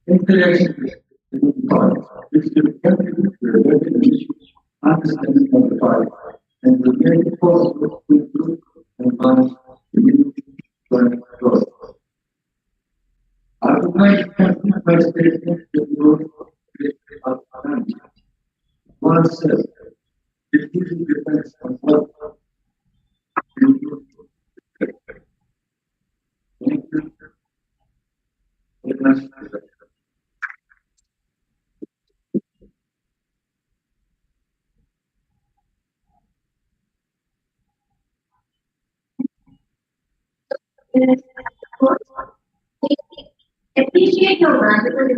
Interaction with God, which will contribute to a better understanding of the Bible and will make it possible to improve and manage the unity of God. I would like to conclude my statement with the word of Gandhi. One said, it usually depends on what you do. Thank you very much. Appreciate your wonderful.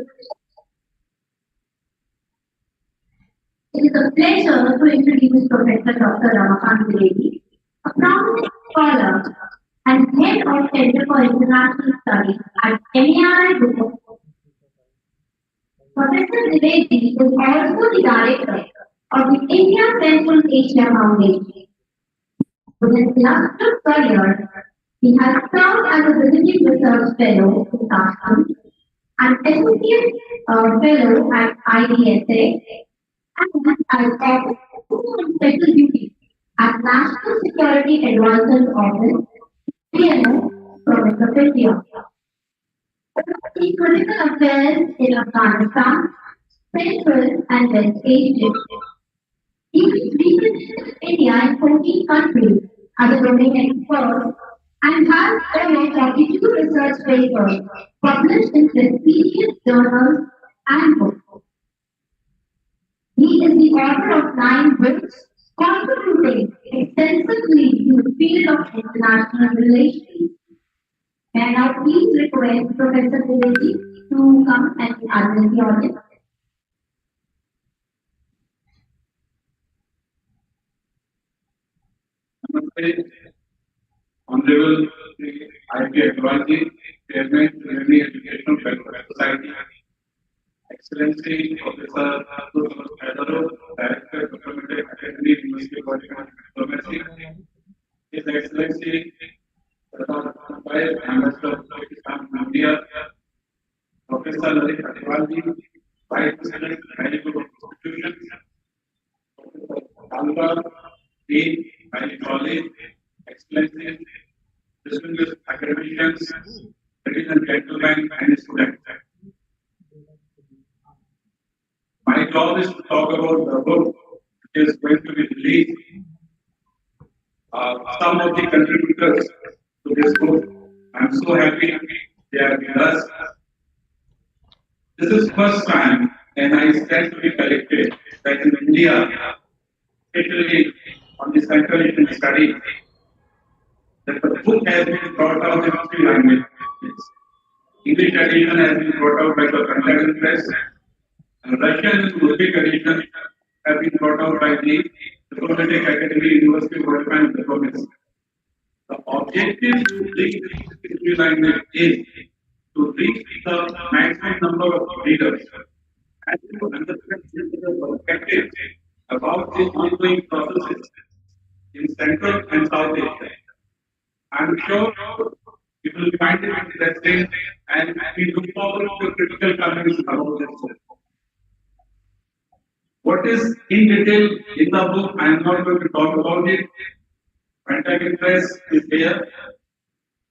It is a pleasure to introduce Professor Dr. Ramakant, a prominent scholar and head of Center for International Studies at MERI Group. Professor Dwivedi is also the director of the India Central Asia Foundation. With his illustrious career, he has served as a visiting research fellow in Tashkent, an associate fellow at IDSA, and as officer on special duty at National Security Advisor's Office, PNO, Province of India. In critical affairs in Afghanistan, Central and West Asia. He represented India in 14 countries as a domain expert and has over 42 research papers published in prestigious journals and books. He is the author of 9 books contributing extensively to the field of international relations. May I now please request Professor Dwivedi to come and address the audience. Namaste. Honorable I.P. Aggarwal, Chairman, MERI Educational Welfare Society, Excellency, Professor Khaydarov, Director, Government Academy, University of Diplomacy, His Excellency, Rustambaev, Ambassador of Pakistan, India, Professor Lalit, Vice President, Medical Institutions, Kalra, Dean, Highly College, Excellency, distinguished academicians, ladies and gentlemen, and students. My job is to talk about the book which is going to be released. Some of the contributors to this book, I'm so happy they are with us. This is first time, and I stand to be corrected, that in India, especially on the Central Asian Studies, that the book has been brought out in 3 languages. English edition has been brought out by the Khurana Press, and Russian and Uzbek edition have been brought out by the Diplomatic Academy, University of Diplomacy. The objective to reach this 3 language is to reach the maximum number of readers and to understand the perspective about the ongoing processes in Central and South Asia. I'm sure you will find it interesting and we look forward to critical comments about this book. What is in detail in the book, I am not going to talk about it. Contact Press is here.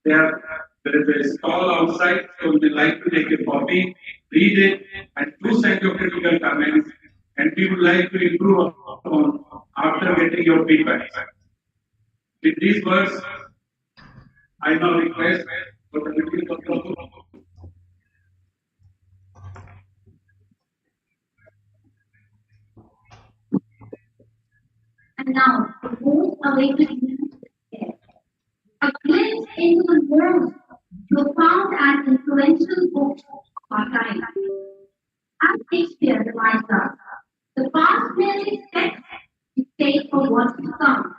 There is a stall outside, so we would like to take a copy, read it, and do send your critical comments. And we would like to improve upon after getting your feedback. With these words, I now request for the meeting of the book. And now, the most awakening a glimpse into the most profound and influential books of our time. As Shakespeare reminds us, the past merely sets the stage for what's to come.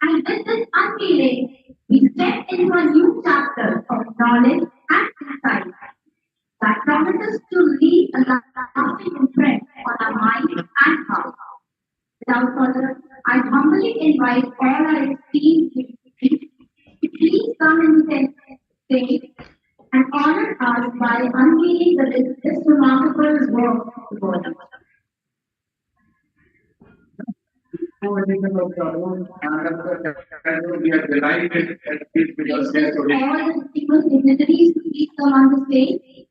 And with this unveiling, we step into a new chapter of knowledge and insight that promises to leave a lasting imprint on our mind and heart. Without further, I humbly invite all our esteemed to please come and take and honor us by unveiling this remarkable work of the world. We are delighted at this because Please all the distinguished dignitaries to please come on the stage.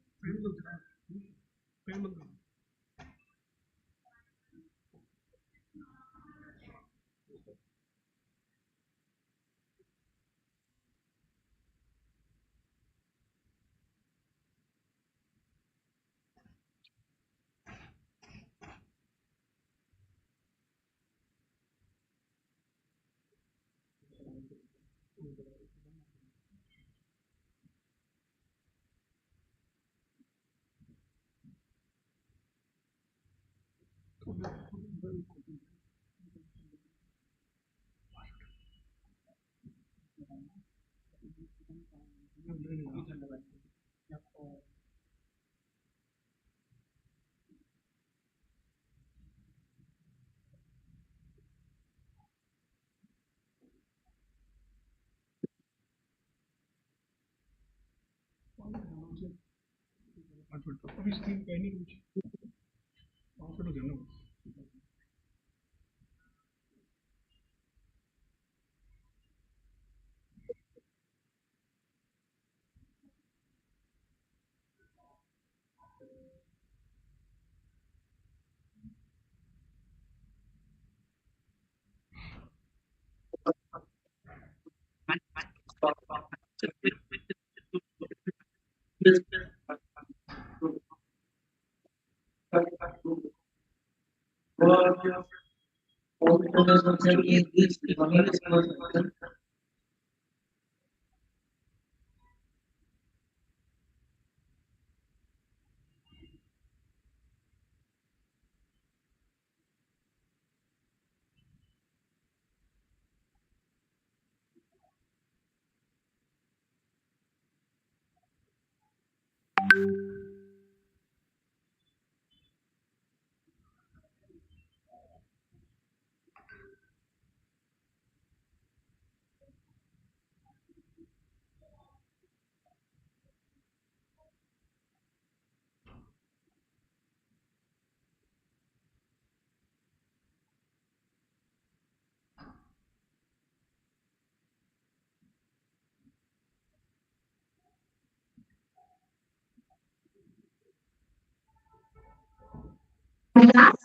Last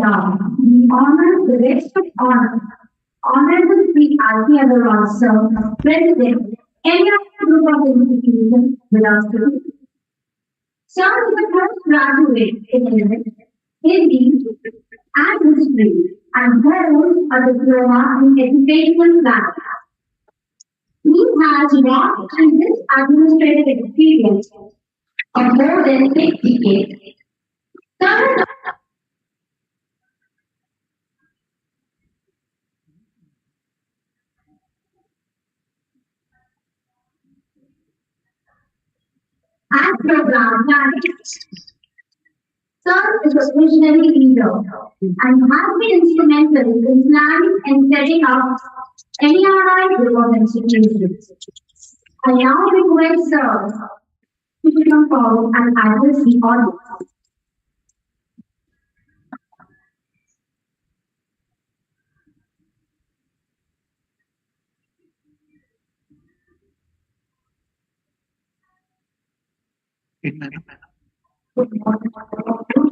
down, we honor the rest of honor. Honorable Sri R.P. Aggarwal, sir, President, any other group of institutions belongs to. Sir is the first graduate in English, Hindi, and history, and holds a diploma in educational planning. He has worked in this administrative experience of more than 6 decades. Sir is and program managers. Sir is a visionary leader and has been instrumental in planning and setting up MERI group of institutions. I now request Sir to come forward and address the audience. Good morning, all of you.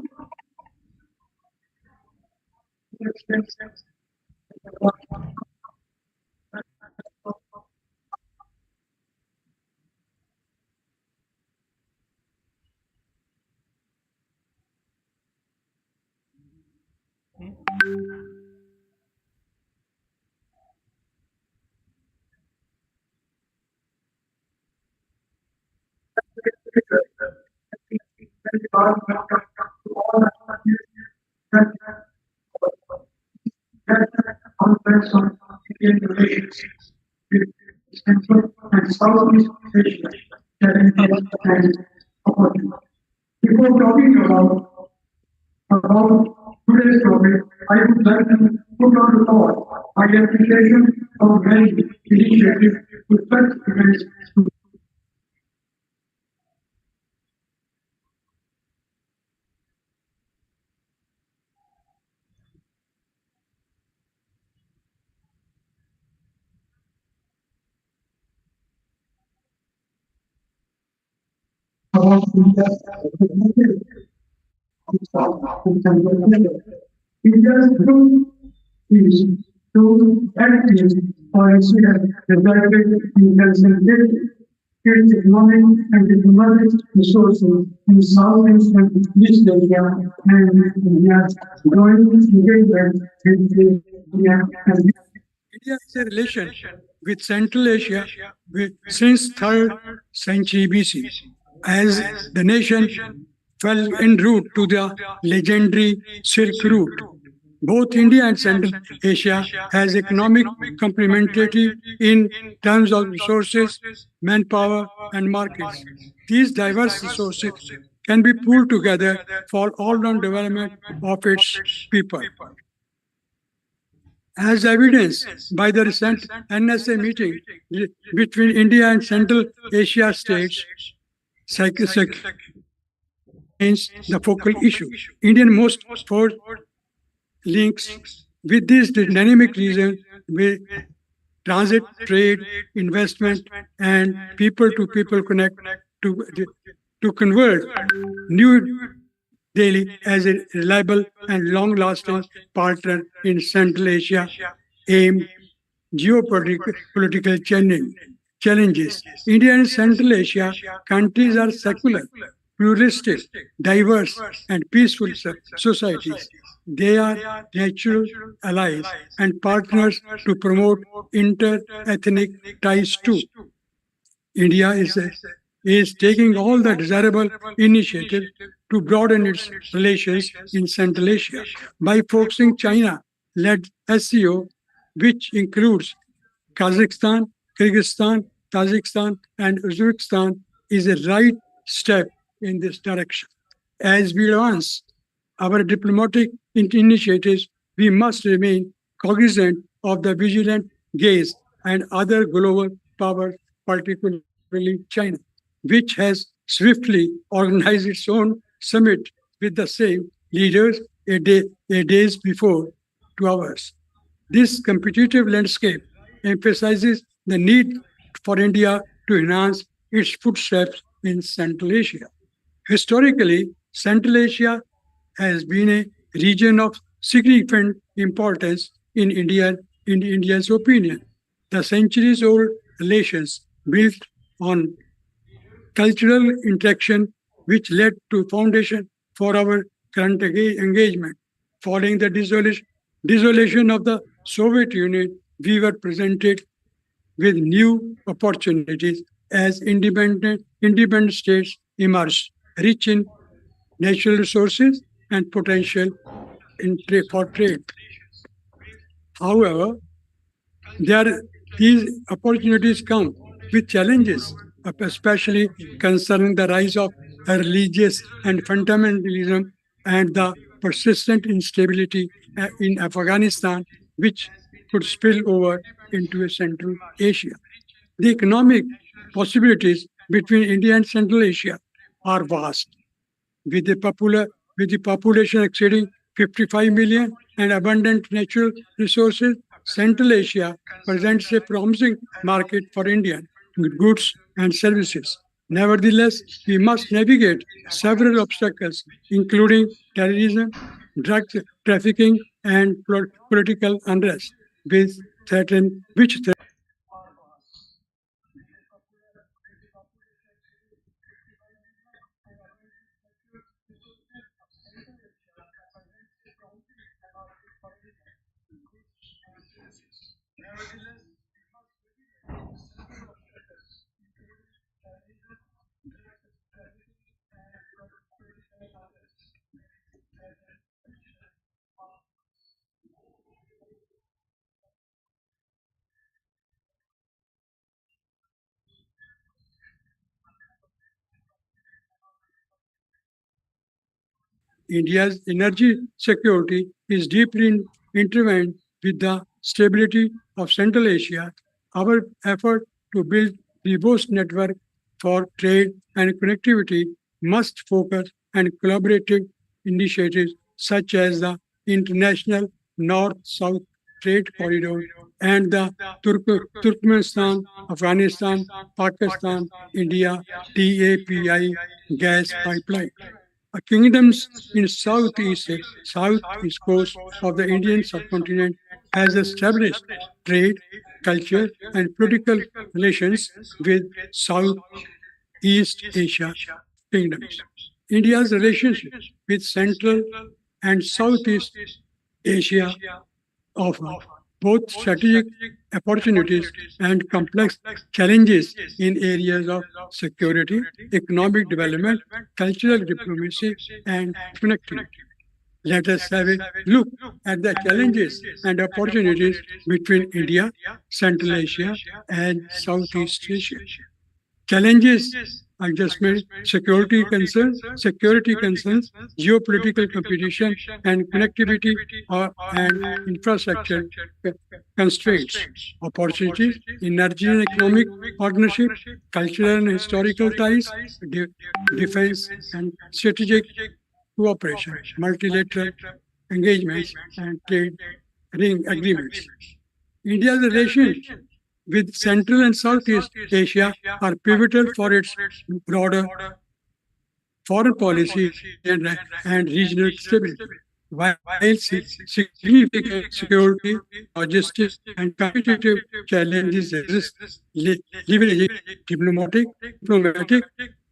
Indian relations with Central and Southeast Asia challenges and opportunities. Before talking about today's topic, I would like to put on the thought my appreciation of many initiatives to such events about India's growth is to active policy has resulted in concentrating its economic and diplomatic resources in Southeast and East Asia and India's growing engagement with India and India has a relation with Central Asia since 3rd century BC, as the nation fell en route to the legendary Silk Route. Both India and Central Asia has economic complementarity in terms of resources, manpower, and markets. These diverse resources can be pooled together for all-round development of its people. As evidenced by the recent NSA meeting between India and Central Asia states, remains the focal issue. Indian most forward links with this dynamic region with transit, trade, investment, and people-to-people connect to convert New Delhi as a reliable and long-lasting partner in Central Asia, aimed geopolitical challenges. India and Central Asia countries are secular, pluralistic, diverse, and peaceful societies. They are natural allies and partners to promote inter-ethnic ties too. India is taking all the desirable initiatives to broaden its relations in Central Asia by focusing China-led SCO, which includes Kazakhstan, Kyrgyzstan, Tajikistan, and Uzbekistan, is a right step in this direction. As we advance our diplomatic initiatives, we must remain cognizant of the vigilant gaze and other global powers, particularly China, which has swiftly organized its own summit with the same leaders a days before to ours. This competitive landscape emphasizes the need for India to enhance its footsteps in Central Asia. Historically, Central Asia has been a region of significant importance in India's opinion. The centuries-old relations built on cultural interaction which led to foundation for our current engagement. Following the dissolution of the Soviet Union, we were presented with new opportunities as independent states emerged, rich in natural resources and potential for trade. However, these opportunities come with challenges, especially concerning the rise of religious and fundamentalism and the persistent instability in Afghanistan, which could spill over into Central Asia. The economic possibilities between India and Central Asia are vast, with the population exceeding 55 million and abundant natural resources. Central Asia presents a promising market for Indian goods and services. Nevertheless, we must navigate several obstacles, including terrorism, drug trafficking, and political unrest, which India's energy security is deeply intertwined with the stability of Central Asia. Our effort to build robust network for trade and connectivity must focus on collaborative initiatives such as the International North-South Trade Corridor and the Turkmenistan, Afghanistan, Pakistan, India, TAPI gas pipeline. Kingdoms in southeast coast of the Indian subcontinent has established trade, culture, and political relations with Southeast Asia kingdoms. India's relationship with Central and Southeast Asia offer both strategic opportunities and complex challenges in areas of security, economic development, cultural diplomacy, and connectivity. Let us have a look at the challenges and opportunities between India, Central Asia, and Southeast Asia. Challenges, adjustment, security concerns, geopolitical competition, and connectivity and infrastructure constraints. Opportunities, energy and economic partnership, cultural and historical ties, defense and strategic cooperation, multilateral engagements, and trade ring agreements. India's relations with Central and Southeast Asia are pivotal for its broader foreign policy and regional stability. While significant security, logistics, and competitive challenges exist, leveraging diplomatic,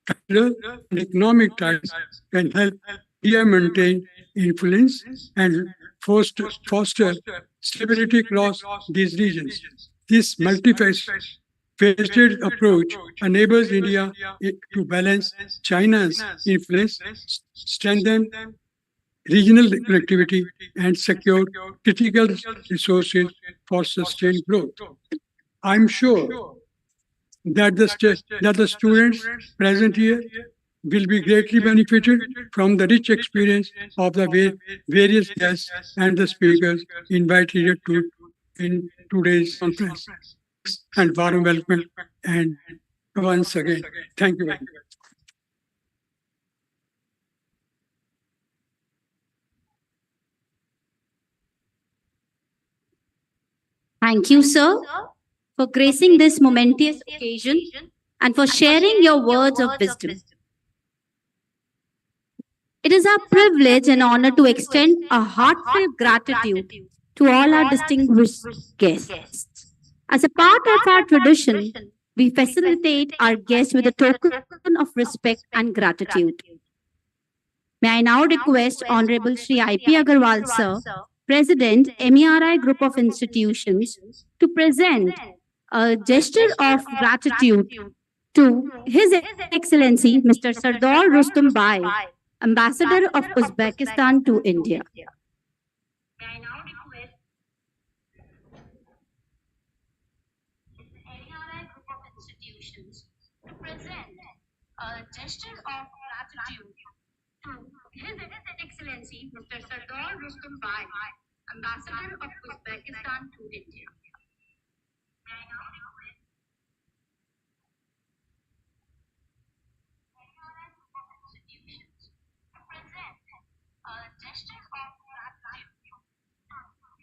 cultural, and economic ties can help India maintain influence and foster stability across these regions. This multifaceted approach enables India to balance China's influence, strengthen regional connectivity, and secure critical resources for sustained growth. I'm sure that the students present here will be greatly benefited from the rich experience of the various guests and the speakers invited to in today's conference. And warm welcome and once again, thank you very much. Thank you, sir, for gracing this momentous occasion and for sharing your words of wisdom. It is our privilege and honor to extend a heartfelt gratitude to all our distinguished guests. As a part of our tradition, we facilitate our guests with a token of respect and gratitude. May I now request Honorable Shri I.P. Aggarwal, sir, President, MERI Group of Institutions, to present a gesture of gratitude to His Excellency Mr. Sardor Rustambaev, Ambassador of Uzbekistan to India. May I now request MERI Group of Institutions to present a gesture of gratitude to His Excellency Mr. Sardor Rustambaev, Ambassador of Uzbekistan to India. May I now request MERI Group of Institutions to present a gesture of gratitude to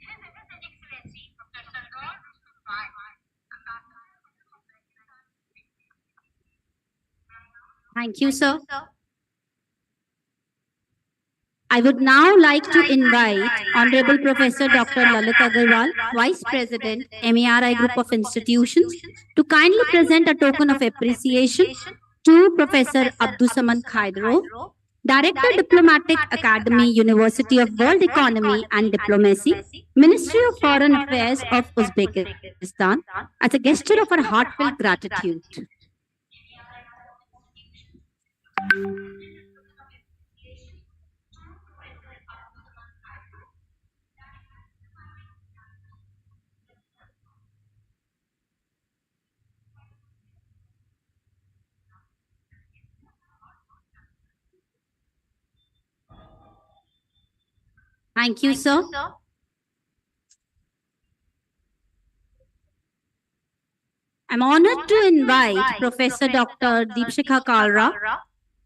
His Excellency Mr. Sardor Rustambaev, Ambassador of Uzbekistan to India. Thank you, sir. I would now like to invite Honorable Professor Dr. Lalit Aggarwal, Vice President, MERI Group of Institutions, to kindly present a token of appreciation to Professor Abdusamat Khaydarov, Director Diplomatic Academy, University of World Economy and Diplomacy, Ministry of Foreign Affairs of Uzbekistan, as a gesture of our heartfelt gratitude. Thank you, sir. I'm honored to invite Professor Dr. Deepshikha Kalra,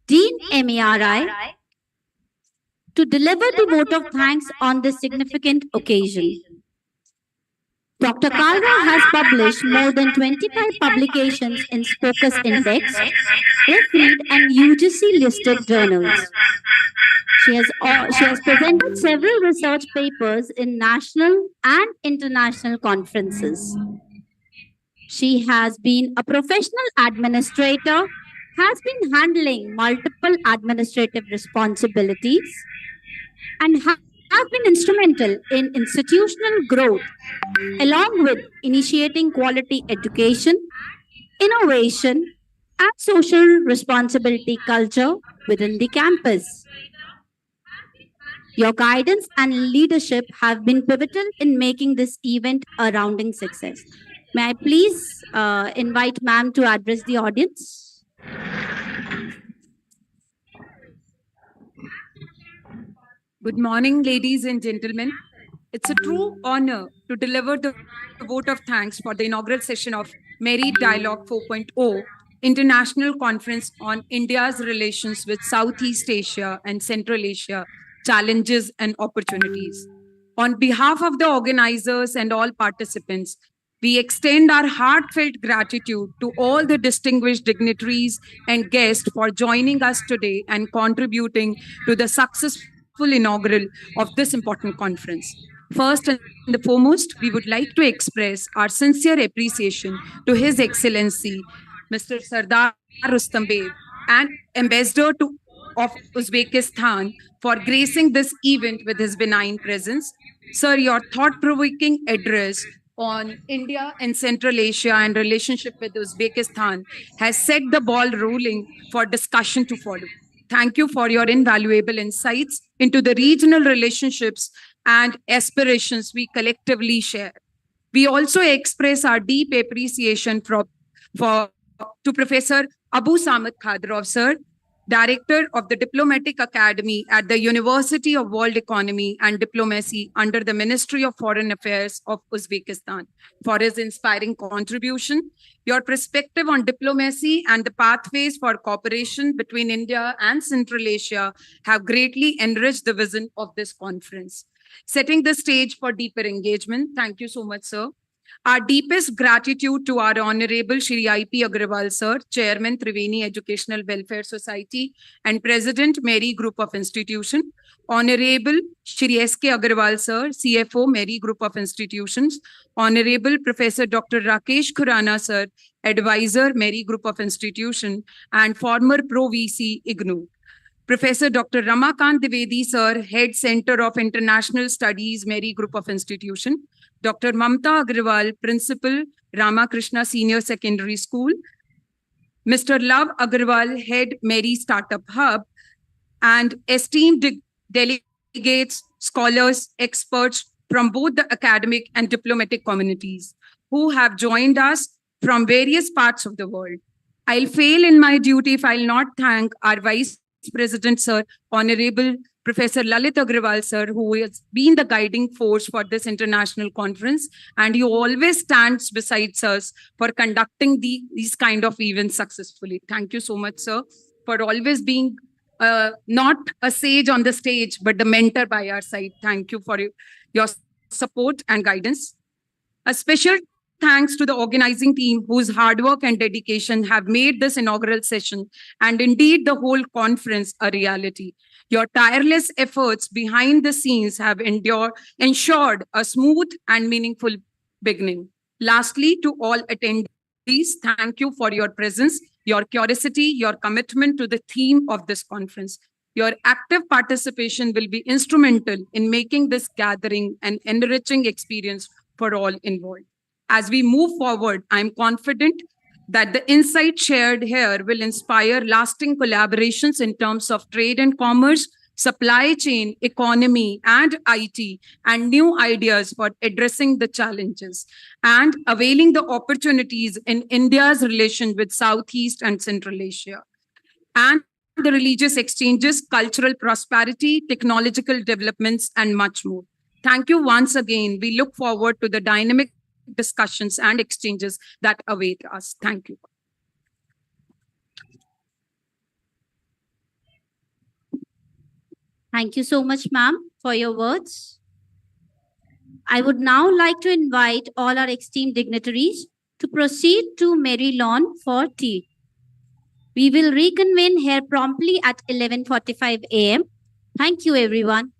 Dean MERI, to deliver the vote of thanks on this significant occasion. Dr. Kalra has published more than 25 publications in Scopus Index, refereed and UGC-listed journals. She has presented several research papers in national and international conferences. She has been a professional administrator, has been handling multiple administrative responsibilities, and have been instrumental in institutional growth, along with initiating quality education, innovation, and social responsibility culture within the campus. Your guidance and leadership have been pivotal in making this event a rounding success. May I please invite ma'am to address the audience? Good morning, ladies and gentlemen. It's a true honor to deliver the vote of thanks for the inaugural session of MERI Dialogue 4.0, International Conference on India's Relations with Southeast Asia and Central Asia, Challenges and Opportunities. On behalf of the organizers and all participants, we extend our heartfelt gratitude to all the distinguished dignitaries and guests for joining us today and contributing to the successful inaugural of this important conference. First and foremost, we would like to express our sincere appreciation to His Excellency, Mr.Sardor Rustambaev, and Ambassador of Uzbekistan for gracing this event with his benign presence. Sir, your thought-provoking address on India and Central Asia and relationship with Uzbekistan has set the ball rolling for discussion to follow. Thank you for your invaluable insights into the regional relationships and aspirations we collectively share. We also express our deep appreciation to Professor Abdusamat Khaydarov, sir, Director of the Diplomatic Academy at the University of World Economy and Diplomacy under the Ministry of Foreign Affairs of Uzbekistan, for his inspiring contribution. Your perspective on diplomacy and the pathways for cooperation between India and Central Asia have greatly enriched the vision of this conference, setting the stage for deeper engagement. Thank you so much, sir. Our deepest gratitude to our Honorable Shri I.P. Aggarwal, sir, Chairman, Dwivedi Educational Welfare Society and President, MERI Group of Institution. Honorable Shri S.K. Aggarwal, sir, CFO, MERI Group of Institutions. Honorable Professor Dr. Rakesh Khurana, sir, Advisor, MERI Group of Institution and former Pro-VC, IGNOU. Professor Dr. Ramakant Dwivedi, sir, Head Center of International Studies, MERI Group of Institution. Dr. Mamta Aggarwal, Principal, Ramakrishna Senior Secondary School. Mr. Love Aggarwal, Head, MERI Startup Hub. And esteemed delegates, scholars, experts from both the academic and diplomatic communities who have joined us from various parts of the world. I'll fail in my duty if I'll not thank our Vice President, sir, Honorable Professor Lalit Aggarwal, sir, who has been the guiding force for this international conference, and he always stands beside us for conducting these kind of events successfully. Thank you so much, sir, for always being not a sage on the stage, but the mentor by our side. Thank you for your support and guidance. A special thanks to the organizing team whose hard work and dedication have made this inaugural session and indeed the whole conference a reality. Your tireless efforts behind the scenes have ensured a smooth and meaningful beginning. Lastly, to all attendees, thank you for your presence, your curiosity, your commitment to the theme of this conference. Your active participation will be instrumental in making this gathering an enriching experience for all involved. As we move forward, I'm confident that the insight shared here will inspire lasting collaborations in terms of trade and commerce, supply chain, economy, and IT, and new ideas for addressing the challenges and availing the opportunities in India's relation with Southeast and Central Asia. And the religious exchanges, cultural prosperity, technological developments, and much more. Thank you once again. We look forward to the dynamic discussions and exchanges that await us. Thank you. Thank you so much, ma'am, for your words. I would now like to invite all our esteemed dignitaries to proceed to MERI lawn for tea. We will reconvene here promptly at 11:45 a.m. Thank you, everyone.